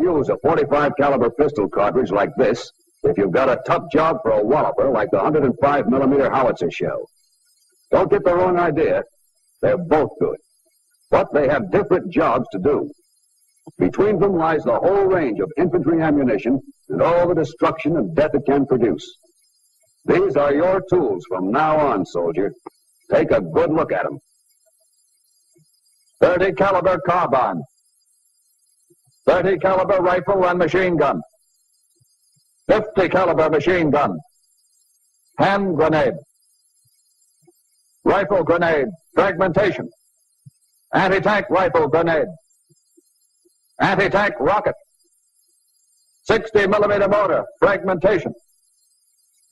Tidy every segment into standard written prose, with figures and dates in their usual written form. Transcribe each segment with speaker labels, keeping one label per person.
Speaker 1: use a .45 caliber pistol cartridge like this if you've got a tough job for a walloper like the 105 millimeter howitzer shell. Don't get the wrong idea. They're both good. But they have different jobs to do. Between them lies the whole range of infantry ammunition and all the destruction and death it can produce. These are your tools from now on, soldier. Take a good look at them.
Speaker 2: 30 caliber carbine. 30 caliber rifle and machine gun. 50 caliber machine gun. Hand grenade. Rifle grenade. Fragmentation. Anti-tank rifle grenade. Anti-tank rocket. 60 millimeter mortar. Fragmentation.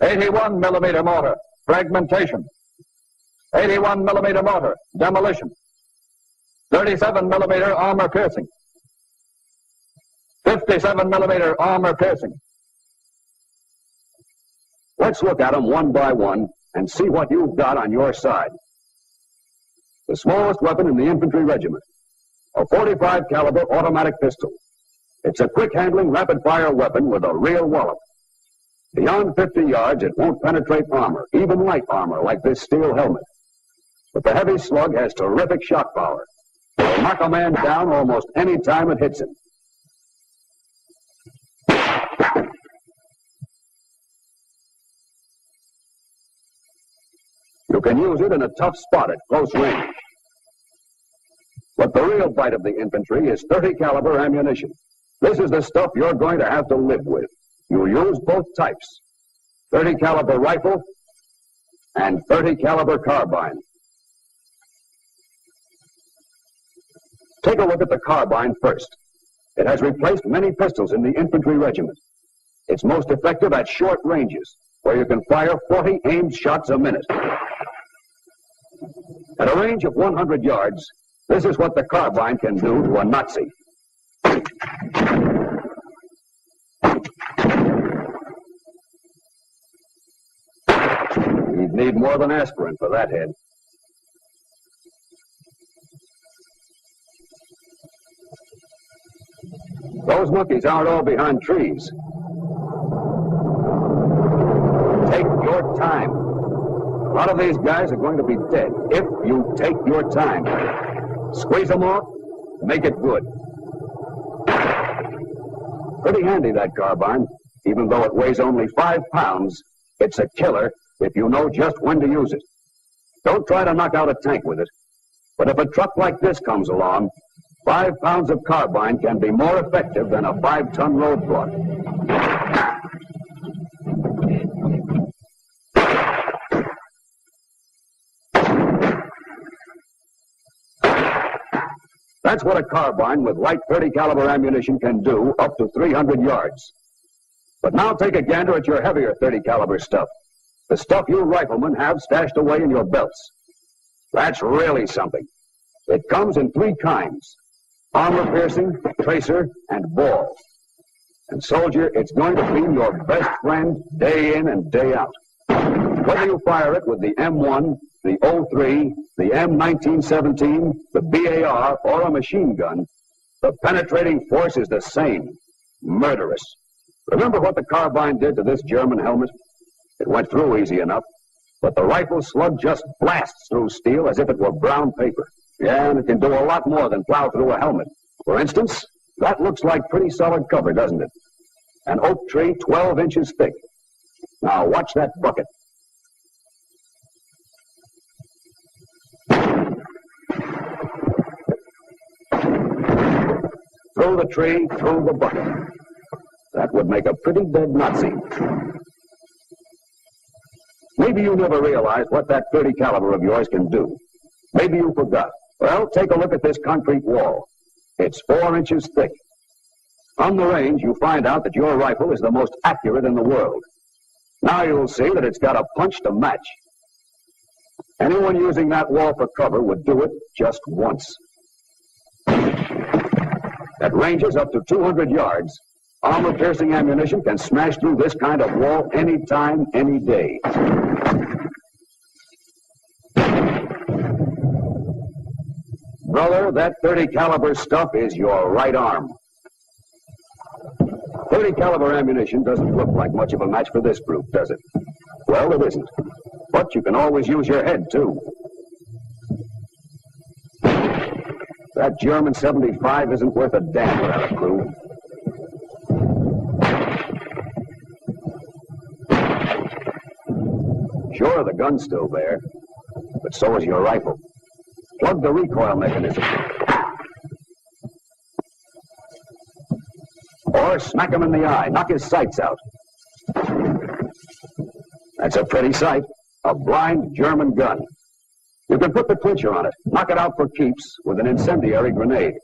Speaker 2: 81 millimeter mortar. Fragmentation. 81 millimeter mortar. Demolition. 37 millimeter armor piercing. 57 millimeter armor piercing. Let's look at them one by one and see what you've got on your side. The smallest weapon in the infantry regiment, a .45 caliber automatic pistol. It's a quick-handling, rapid-fire weapon with a real wallop. Beyond 50 yards, it won't penetrate armor, even light armor like this steel helmet. But the heavy slug has terrific shock power. It'll knock a man down almost any time it hits him. You can use it in a tough spot at close range. But the real bite of the infantry is 30 caliber ammunition. This is the stuff you're going to have to live with. You use both types, 30 caliber rifle and 30 caliber carbine. Take a look at the carbine first. It has replaced many pistols in the infantry regiment. It's most effective at short ranges, where you can fire 40 aimed shots a minute. At a range of 100 yards, this is what the carbine can do to a Nazi. You'd need more than aspirin for that head. Those monkeys aren't all behind trees. Take your time. A lot of these guys are going to be dead if you take your time. Squeeze them off, make it good. Pretty handy, that carbine. Even though it weighs only 5 pounds, it's a killer if you know just when to use it. Don't try to knock out a tank with it. But if a truck like this comes along, 5 pounds of carbine can be more effective than a 5-ton roadblock. That's what a carbine with light 30 caliber ammunition can do up to 300 yards. But now take a gander at your heavier 30 caliber stuff. The stuff you riflemen have stashed away in your belts. That's really something. It comes in 3 kinds: armor piercing, tracer, and ball. And soldier, it's going to be your best friend day in and day out. Whether you fire it with the M1, the 03, the M1917, the BAR, or a machine gun, the penetrating force is the same: murderous. Remember what the carbine did to this German helmet? It went through easy enough, but the rifle slug just blasts through steel as if it were brown paper. Yeah, and it can do a lot more than plow through a helmet. For instance, that looks like pretty solid cover, doesn't it? An oak tree 12 inches thick. Now watch that bucket. Through the tree, through the bucket. That would make a pretty dead Nazi. Maybe you never realized what that 30 caliber of yours can do. Maybe you forgot. Well, take a look at this concrete wall. It's 4 inches thick. On the range, you find out that your rifle is the most accurate in the world. Now you'll see that it's got a punch to match. Anyone using that wall for cover would do it just once. At ranges up to 200 yards, armor-piercing ammunition can smash through this kind of wall any time, any day. Brother, that 30 caliber stuff is your right arm.
Speaker 1: .30 caliber ammunition doesn't look like much of a match for this group, does it? Well, it isn't. But you can always use your head, too. That German 75 isn't worth a damn without a crew. Sure, the gun's still there, but so is your rifle. Plug the recoil mechanism. Or smack him in the eye, knock his sights out. That's a pretty sight, a blind German gun. You can put the clincher on it, knock it out for keeps with an incendiary grenade.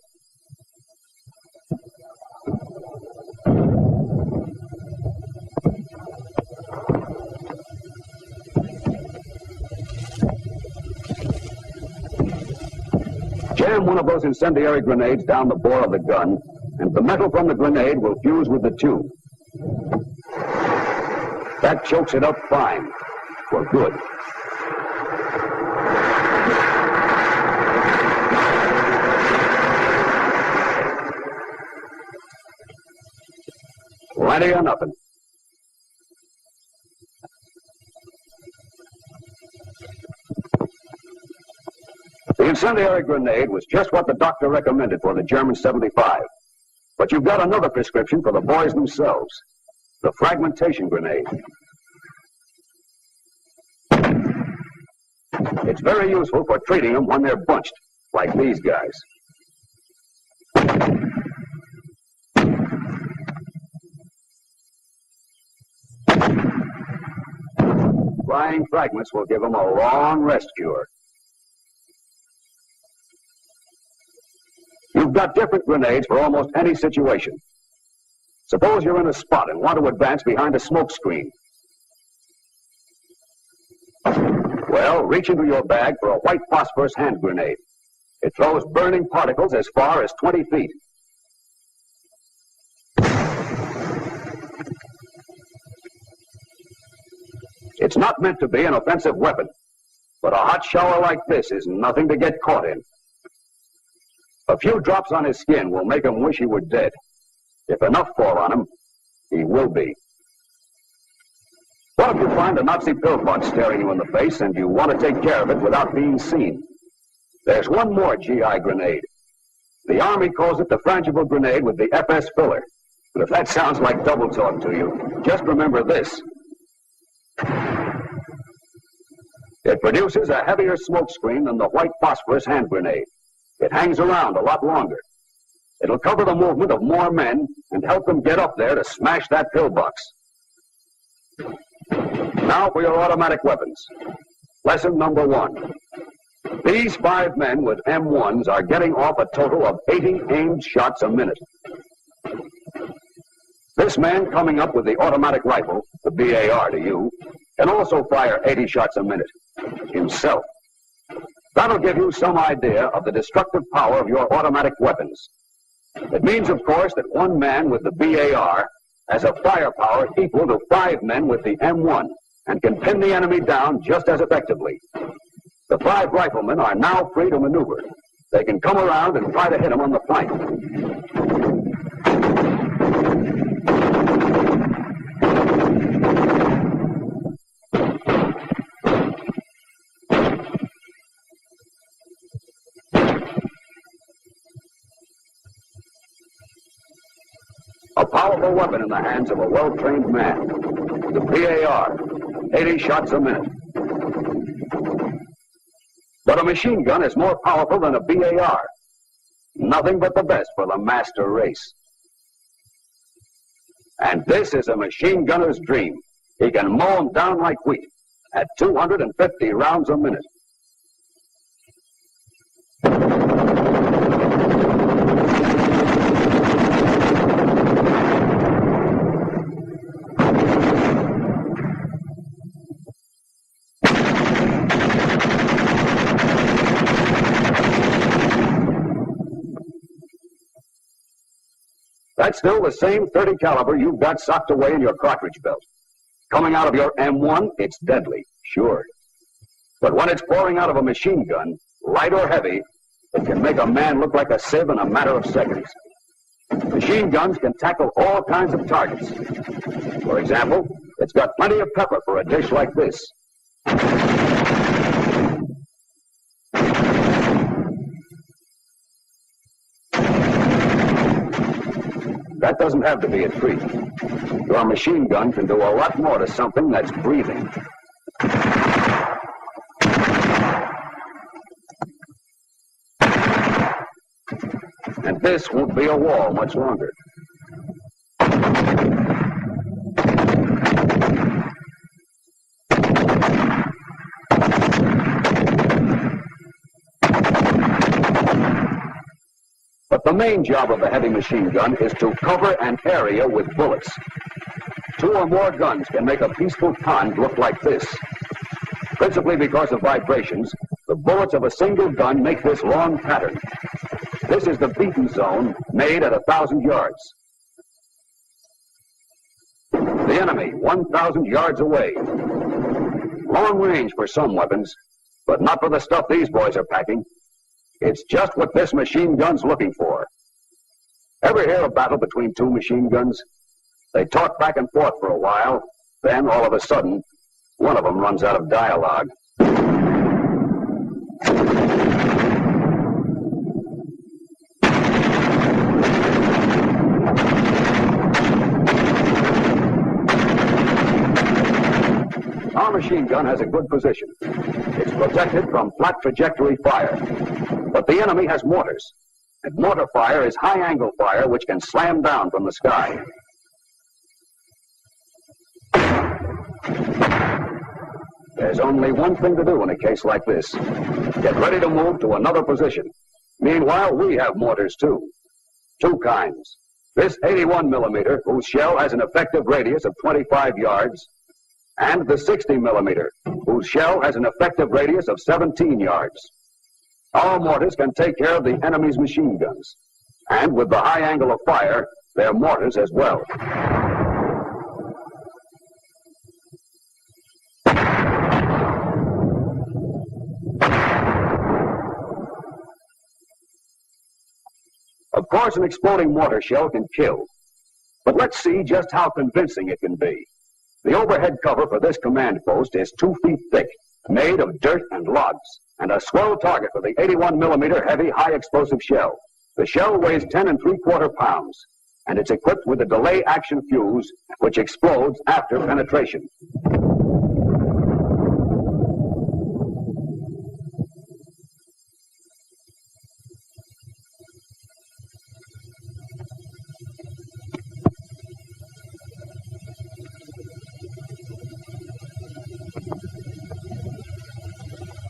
Speaker 1: Jam one of those incendiary grenades down the bore of the gun, and the metal from the grenade will fuse with the tube. That chokes it up fine, for good. Plenty or nothing. The incendiary grenade was just what the doctor recommended for the German 75. But you've got another prescription for the boys themselves. The fragmentation grenade. It's very useful for treating them when they're bunched, like these guys. Flying fragments will give them a long rest cure. You've got different grenades for almost any situation. Suppose you're in a spot and want to advance behind a smoke screen. Well, reach into your bag for a white phosphorus hand grenade. It throws burning particles as far as 20 feet. It's not meant to be an offensive weapon, but a hot shower like this is nothing to get caught in. A few drops on his skin will make him wish he were dead. If enough fall on him, he will be. What if you find a Nazi pillbox staring you in the face and you want to take care of it without being seen? There's one more GI grenade. The Army calls it the frangible grenade with the FS filler. But if that sounds like double talk to you, just remember this. It produces a heavier smoke screen than the white phosphorus hand grenade. It hangs around a lot longer. It'll cover the movement of more men and help them get up there to smash that pillbox. Now for your automatic weapons. Lesson number 1. These 5 men with M1s are getting off a total of 80 aimed shots a minute. This man coming up with the automatic rifle, the BAR to you, can also fire 80 shots a minute himself. That'll give you some idea of the destructive power of your automatic weapons. It means, of course, that one man with the BAR has a firepower equal to 5 men with the M1 and can pin the enemy down just as effectively. The 5 riflemen are now free to maneuver. They can come around and try to hit him on the flank. A powerful weapon in the hands of a well-trained man. The BAR, 80 shots a minute. But a machine gun is more powerful than a BAR. Nothing but the best for the master race. And this is a machine gunner's dream. He can mow them down like wheat at 250 rounds a minute. That's still the same .30 caliber you've got socked away in your cartridge belt. Coming out of your M1, it's deadly, sure. But when it's pouring out of a machine gun, light or heavy, it can make a man look like a sieve in a matter of seconds. Machine guns can tackle all kinds of targets. For example, it's got plenty of pepper for a dish like this. That doesn't have to be a treat. Your machine gun can do a lot more to something that's breathing. And this won't be a wall much longer. But the main job of a heavy machine gun is to cover an area with bullets. 2 or more guns can make a peaceful pond look like this. Principally because of vibrations, the bullets of a single gun make this long pattern. This is the beaten zone made at 1,000 yards. The enemy 1,000 yards away. Long range for some weapons, but not for the stuff these boys are packing. It's just what this machine gun's looking for. Ever hear a battle between 2 machine guns? They talk back and forth for a while, then all of a sudden, one of them runs out of dialogue. Our machine gun has a good position. It's protected from flat trajectory fire. But the enemy has mortars, and mortar fire is high-angle fire which can slam down from the sky. There's only one thing to do in a case like this. Get ready to move to another position. Meanwhile, we have mortars too. 2 kinds. This 81 millimeter, whose shell has an effective radius of 25 yards, and the 60 millimeter, whose shell has an effective radius of 17 yards. Our mortars can take care of the enemy's machine guns. And with the high angle of fire, they're mortars as well. Of course, an exploding mortar shell can kill. But let's see just how convincing it can be. The overhead cover for this command post is 2 feet thick, made of dirt and logs, and a swell target for the 81 millimeter heavy high explosive shell. The shell weighs 10 3/4 pounds, and it's equipped with a delay action fuse which explodes after penetration.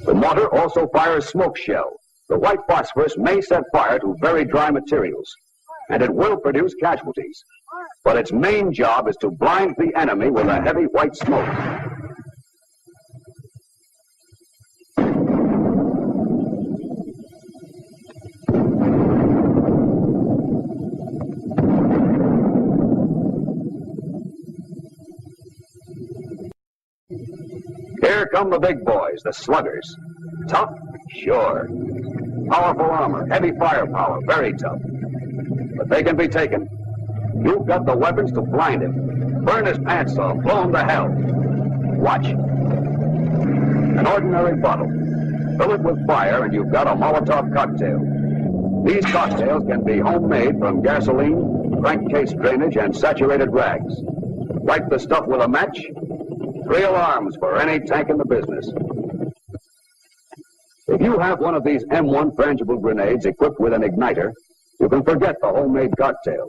Speaker 1: The mortar also fires smoke shell. The white phosphorus may set fire to very dry materials, and it will produce casualties. But its main job is to blind the enemy with a heavy white smoke. Here come the big boys, the sluggers. Tough? Sure. Powerful armor, heavy firepower, very tough. But they can be taken. You've got the weapons to blind him. Burn his pants off, blow him to hell. Watch. An ordinary bottle. Fill it with fire and you've got a Molotov cocktail. These cocktails can be homemade from gasoline, crankcase drainage, and saturated rags. Light the stuff with a match. 3 alarms for any tank in the business. If you have one of these M1 frangible grenades equipped with an igniter, you can forget the homemade cocktail.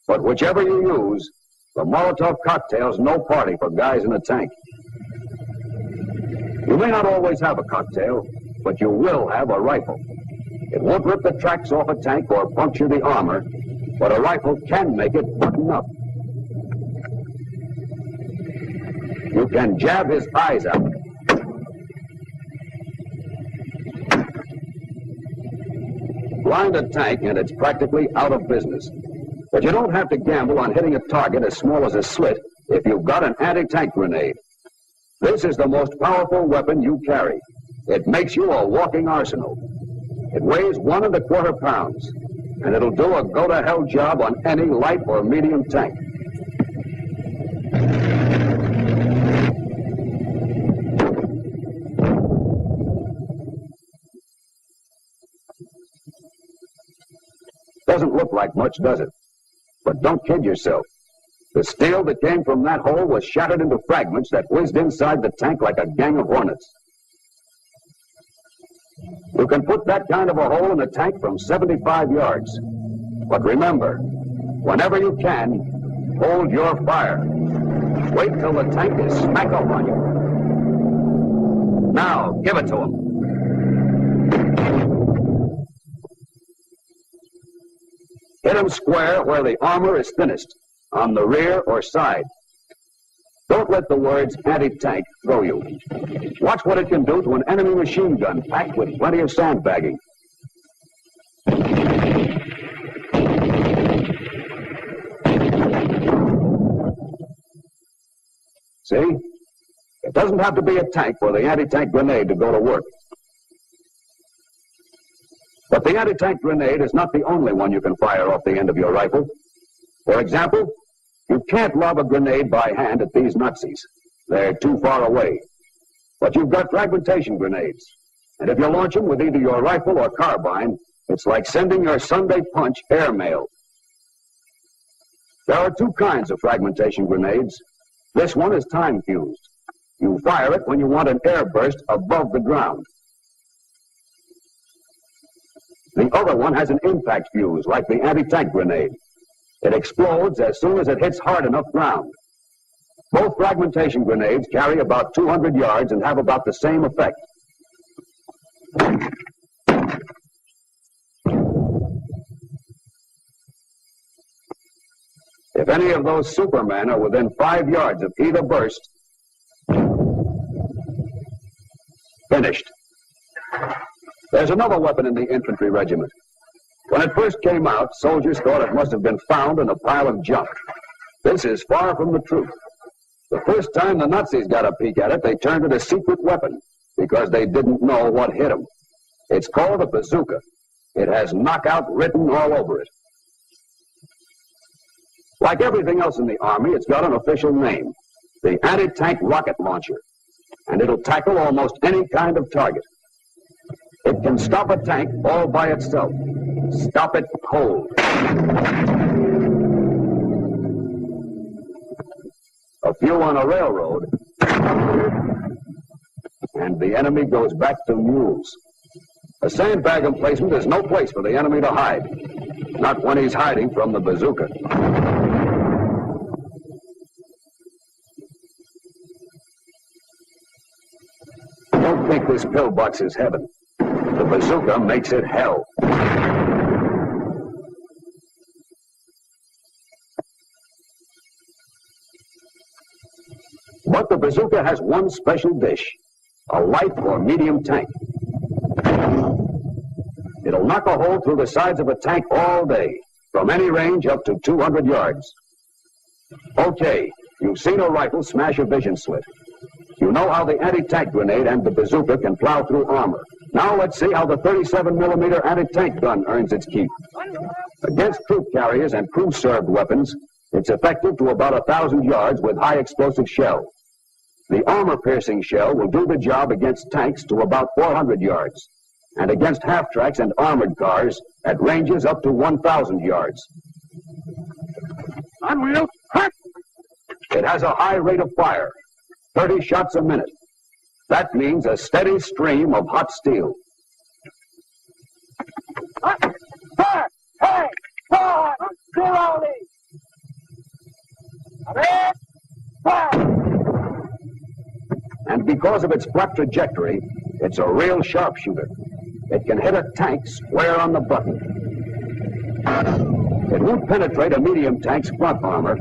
Speaker 1: But whichever you use, the Molotov cocktail's no party for guys in a tank. You may not always have a cocktail, but you will have a rifle. It won't rip the tracks off a tank or puncture the armor, but a rifle can make it button up. You can jab his eyes out. Blind a tank and it's practically out of business. But you don't have to gamble on hitting a target as small as a slit if you've got an anti-tank grenade. This is the most powerful weapon you carry. It makes you a walking arsenal. It weighs 1 1/4 pounds. and it'll do a go-to-hell job on any light or medium tank. Doesn't look like much, does it? But don't kid yourself. The steel that came from that hole was shattered into fragments that whizzed inside the tank like a gang of hornets. You can put that kind of a hole in a tank from 75 yards. But remember, whenever you can, hold your fire. Wait till the tank is smack up on you. Now, give it to him. Hit him square where the armor is thinnest, on the rear or side. Don't let the words anti-tank throw you. Watch what it can do to an enemy machine gun packed with plenty of sandbagging. See? It doesn't have to be a tank for the anti-tank grenade to go to work. But the anti-tank grenade is not the only one you can fire off the end of your rifle. For example, you can't lob a grenade by hand at these Nazis. They're too far away. But you've got fragmentation grenades. And if you launch them with either your rifle or carbine, it's like sending your Sunday punch airmail. There are two kinds of fragmentation grenades. This one is time-fused. You fire it when you want an air burst above the ground. The other one has an impact fuse, like the anti-tank grenade. It explodes as soon as it hits hard enough ground. Both fragmentation grenades carry about 200 yards and have about the same effect. If any of those supermen are within 5 yards of either burst, finished. There's another weapon in the infantry regiment. When it first came out, soldiers thought it must have been found in a pile of junk. This is far from the truth. The first time the Nazis got a peek at it, they turned it a secret weapon because they didn't know what hit them. It's called a bazooka. It has knockout written all over it. Like everything else in the Army, it's got an official name, the anti-tank rocket launcher, and it'll tackle almost any kind of target. It can stop a tank all by itself. Stop it cold. A few on a railroad, and the enemy goes back to mules. A sandbag emplacement is no place for the enemy to hide. Not when he's hiding from the bazooka. Don't think this pillbox is heaven. The bazooka makes it hell. But the bazooka has one special dish, a light or medium tank. It'll knock a hole through the sides of a tank all day, from any range up to 200 yards. Okay, you've seen a rifle smash a vision slit. You know how the anti-tank grenade and the bazooka can plow through armor. Now let's see how the 37mm anti-tank gun earns its keep. Against troop carriers and crew-served weapons, it's effective to about 1,000 yards with high explosive shell. The armor-piercing shell will do the job against tanks to about 400 yards, and against half-tracks and armored cars at ranges up to 1,000 yards.
Speaker 3: On wheels, hut!
Speaker 1: It has a high rate of fire, 30 shots a minute. That means a steady stream of hot steel.
Speaker 3: Hut! Fire! Hey! Fire! Zero lead! Red! Fire!
Speaker 1: And because of its flat trajectory, it's a real sharpshooter. It can hit a tank square on the button. It won't penetrate a medium tank's front armor,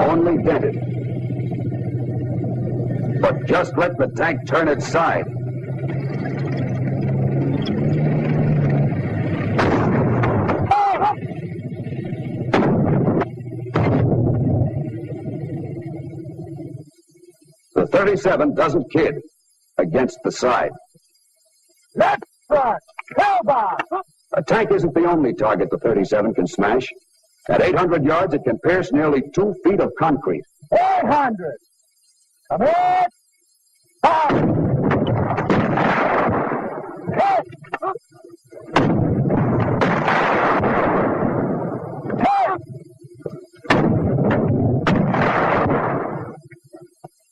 Speaker 1: only dent it. But just let the tank turn its side. The 37 doesn't kid against the side.
Speaker 3: Left front! Hellbar!
Speaker 1: A tank isn't the only target the 37 can smash. At 800 yards, it can pierce nearly 2 feet of concrete.
Speaker 3: 800! Come in! Fire! Hit!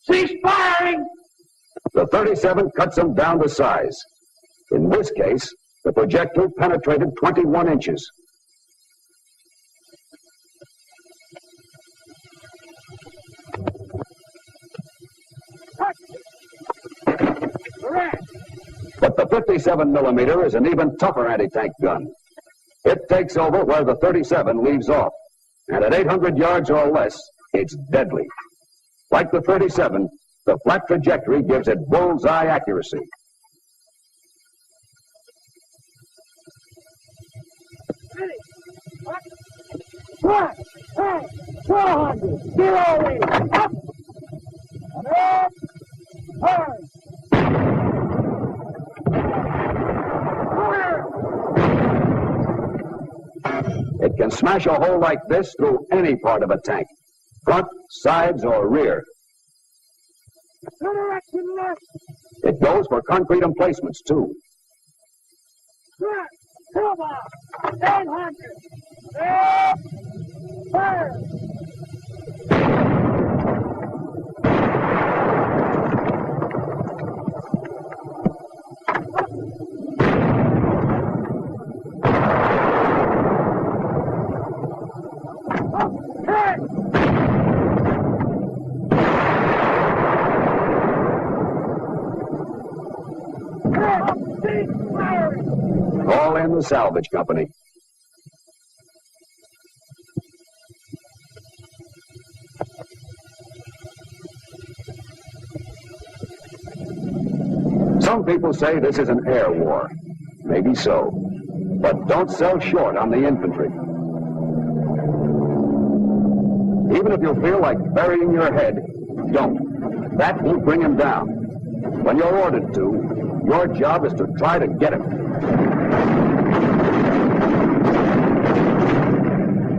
Speaker 3: Cease firing!
Speaker 1: The 37 cuts them down to size. In this case, the projectile penetrated 21 inches. But the 57 millimeter is an even tougher anti-tank gun. It takes over where the 37 leaves off, and at 800 yards or less, it's deadly. Like the 37, the flat trajectory gives it bullseye accuracy.
Speaker 3: Ready. 400. 0 lead. Up. Come in. Fire.
Speaker 1: It can smash a hole like this through any part of a tank, front, sides, or rear.
Speaker 3: Direction left.
Speaker 1: It goes for concrete emplacements, too.
Speaker 3: Right. Come on. 800. Fire.
Speaker 1: All in the salvage company. Some people say this is an air war. Maybe so. But don't sell short on the infantry. Even if you feel like burying your head, don't. That won't bring him down. When you're ordered to, your job is to try to get him.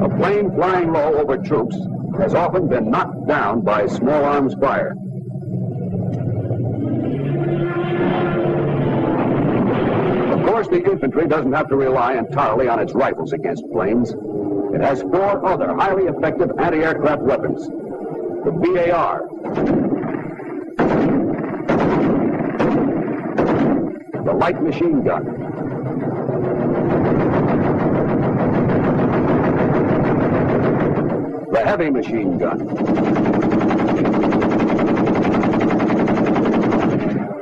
Speaker 1: A plane flying low over troops has often been knocked down by small arms fire. Of course, the infantry doesn't have to rely entirely on its rifles against planes. It has 4 other highly effective anti-aircraft weapons. The BAR, the light machine gun, the heavy machine gun,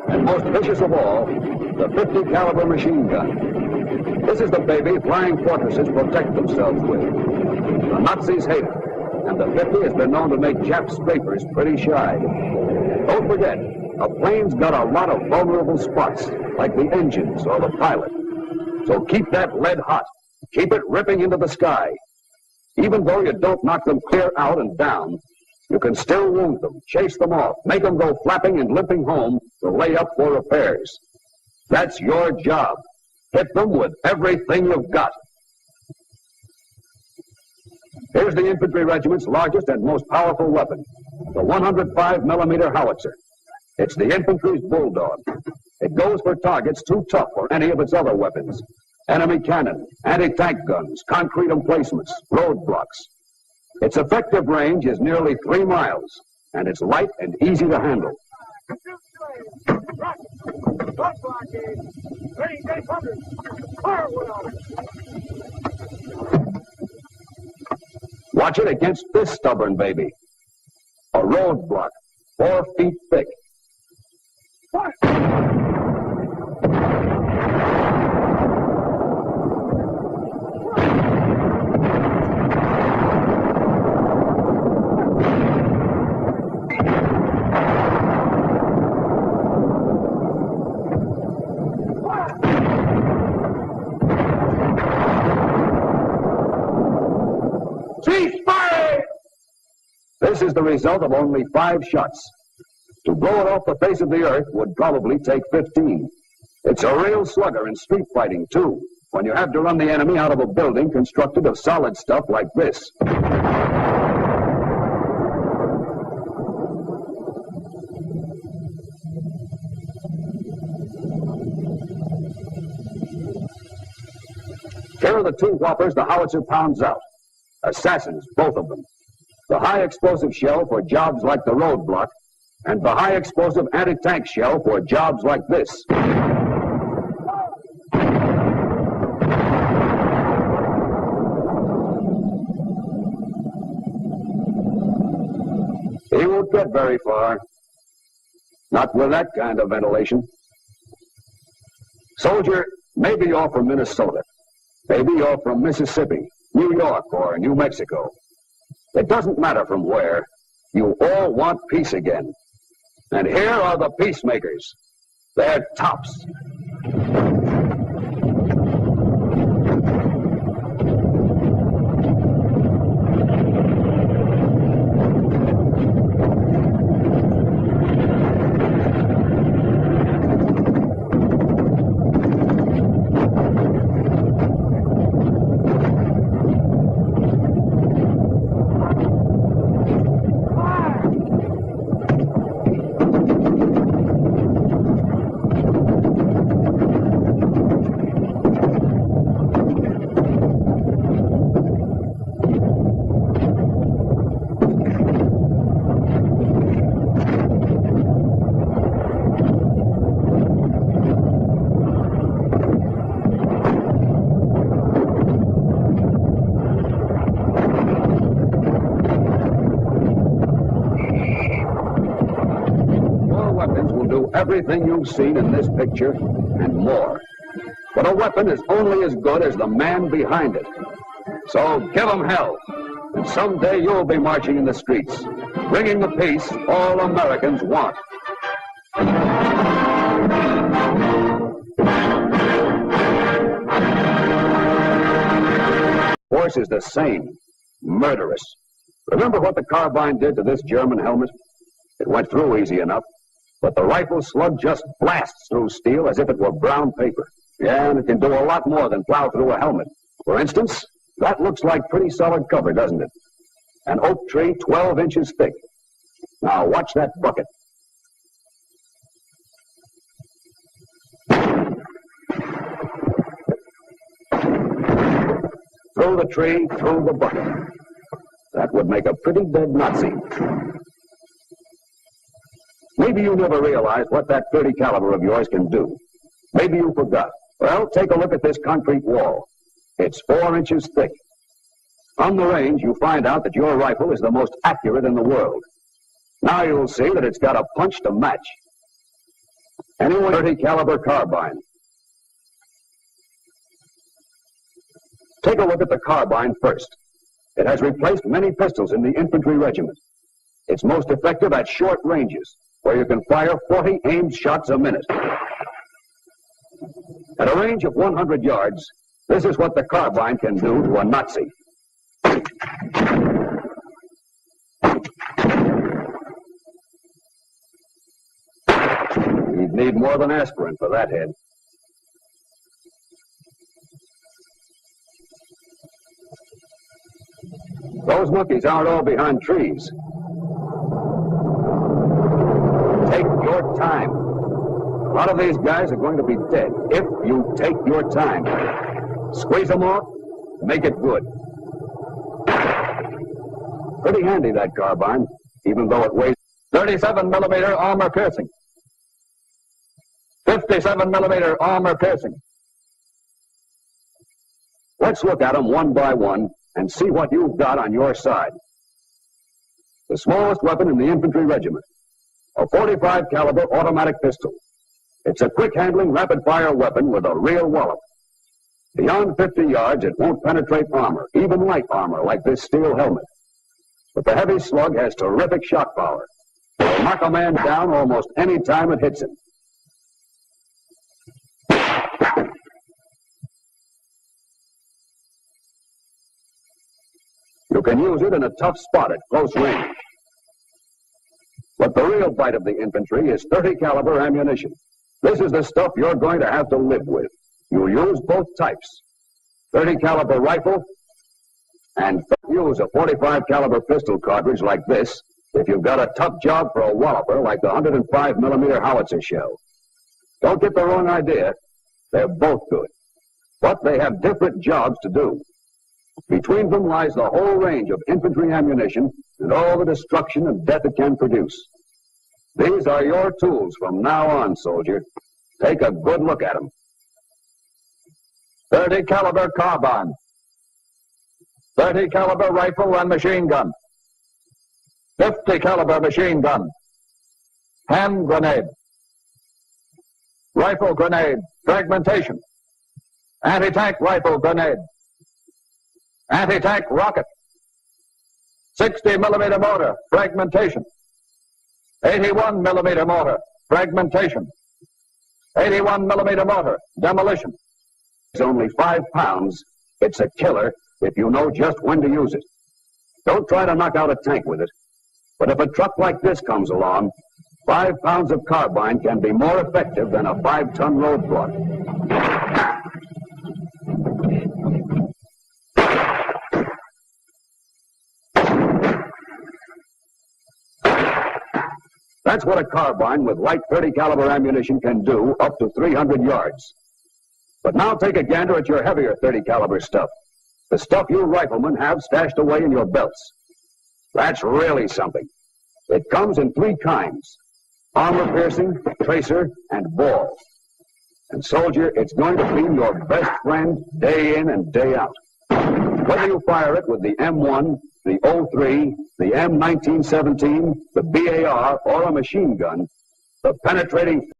Speaker 1: and most vicious of all, the 50 caliber machine gun. This is the baby flying fortresses protect themselves with. The Nazis hate it, and the 50 has been known to make Jap scrapers pretty shy. Don't forget, a plane's got a lot of vulnerable spots, like the engines or the pilot. So keep that lead hot. Keep it ripping into the sky. Even though you don't knock them clear out and down, you can still wound them, chase them off, make them go flapping and limping home to lay up for repairs. That's your job. Hit them with everything you've got. Here's the infantry regiment's largest and most powerful weapon, the 105 millimeter howitzer. It's the infantry's bulldog. It goes for targets too tough for any of its other weapons. Enemy cannon, anti-tank guns, concrete emplacements, roadblocks. Its effective range is nearly 3 miles, and it's light and easy to handle. Watch it against this stubborn baby. A roadblock, 4 feet thick. This is the result of only 5 shots. To blow it off the face of the earth would probably take 15. It's a real slugger in street fighting, too. when you have to run the enemy out of a building constructed of solid stuff like this. Here are the two whoppers the howitzer pounds out. Assassins, both of them. The high-explosive shell for jobs like the roadblock, and the high-explosive anti-tank shell for jobs like this. He won't get very far. Not with that kind of ventilation. Soldier, maybe you're from Minnesota. Maybe you're from Mississippi, New York, or New Mexico. It doesn't matter from where. You all want peace again. And here are the peacemakers. They're tops. Everything you've seen in this picture and more. But a weapon is only as good as the man behind it. So give 'em hell. And someday you'll be marching in the streets, bringing the peace all Americans want. Force is the same. Murderous. Remember what the carbine did to this German helmet? It went through easy enough. But the rifle slug just blasts through steel as if it were brown paper. Yeah, and it can do a lot more than plow through a helmet. For instance, that looks like pretty solid cover, doesn't it? An oak tree 12 inches thick. Now watch that bucket. Through the tree, through the bucket. That would make a pretty dead Nazi. Maybe you never realized what that .30 caliber of yours can do. Maybe you forgot. Well, take a look at this concrete wall. It's 4 inches thick. On the range, you find out that your rifle is the most accurate in the world. Now you'll see that it's got a punch to match. Anyone .30 caliber carbine. Take a look at the carbine first. It has replaced many pistols in the infantry regiment. It's most effective at short ranges, where you can fire 40 aimed shots a minute. At a range of 100 yards, this is what the carbine can do to a Nazi. You'd need more than aspirin for that head. Those monkeys aren't all behind trees. Take your time. A lot of these guys are going to be dead if you take your time. Squeeze them off, make it good. Pretty handy, that carbine, even though it weighs 37 millimeter armor piercing. 57 millimeter armor piercing. Let's look at them one by one and see what you've got on your side. The smallest weapon in the infantry regiment. A 45 caliber automatic pistol. It's a quick-handling, rapid-fire weapon with a real wallop. Beyond 50 yards, it won't penetrate armor, even light armor like this steel helmet. But the heavy slug has terrific shot power. It'll knock a man down almost any time it hits him. You can use it in a tough spot at close range. But the real bite of the infantry is .30 caliber ammunition. This is the stuff you're going to have to live with. You use both types. 30 caliber rifle and use a 45 caliber pistol cartridge like this if you've got a tough job for a walloper like the 105 millimeter howitzer shell. Don't get the wrong idea. They're both good, but they have different jobs to do. Between them lies the whole range of infantry ammunition and all the destruction and death it can produce. These are your tools from now on, soldier. Take a good look at them.
Speaker 2: 30 caliber carbine, 30 caliber rifle and machine gun, 50 caliber machine gun, hand grenade, rifle grenade, fragmentation, anti-tank rifle grenade, anti-tank rocket, 60 millimeter mortar, fragmentation, 81 millimeter mortar, fragmentation, 81 millimeter mortar, demolition.
Speaker 1: It's only 5 pounds. It's a killer if you know just when to use it. Don't try to knock out a tank with it. But if a truck like this comes along, 5 pounds of carbine can be more effective than a 5-ton roadblock. That's what a carbine with light 30 caliber ammunition can do up to 300 yards. But now take a gander at your heavier 30 caliber stuff. The stuff you riflemen have stashed away in your belts. That's really something. It comes in 3 kinds: armor-piercing, tracer, and ball. And soldier, it's going to be your best friend day in and day out. Whether you fire it with the M1, the 03, the M1917, the BAR, or a machine gun, the penetrating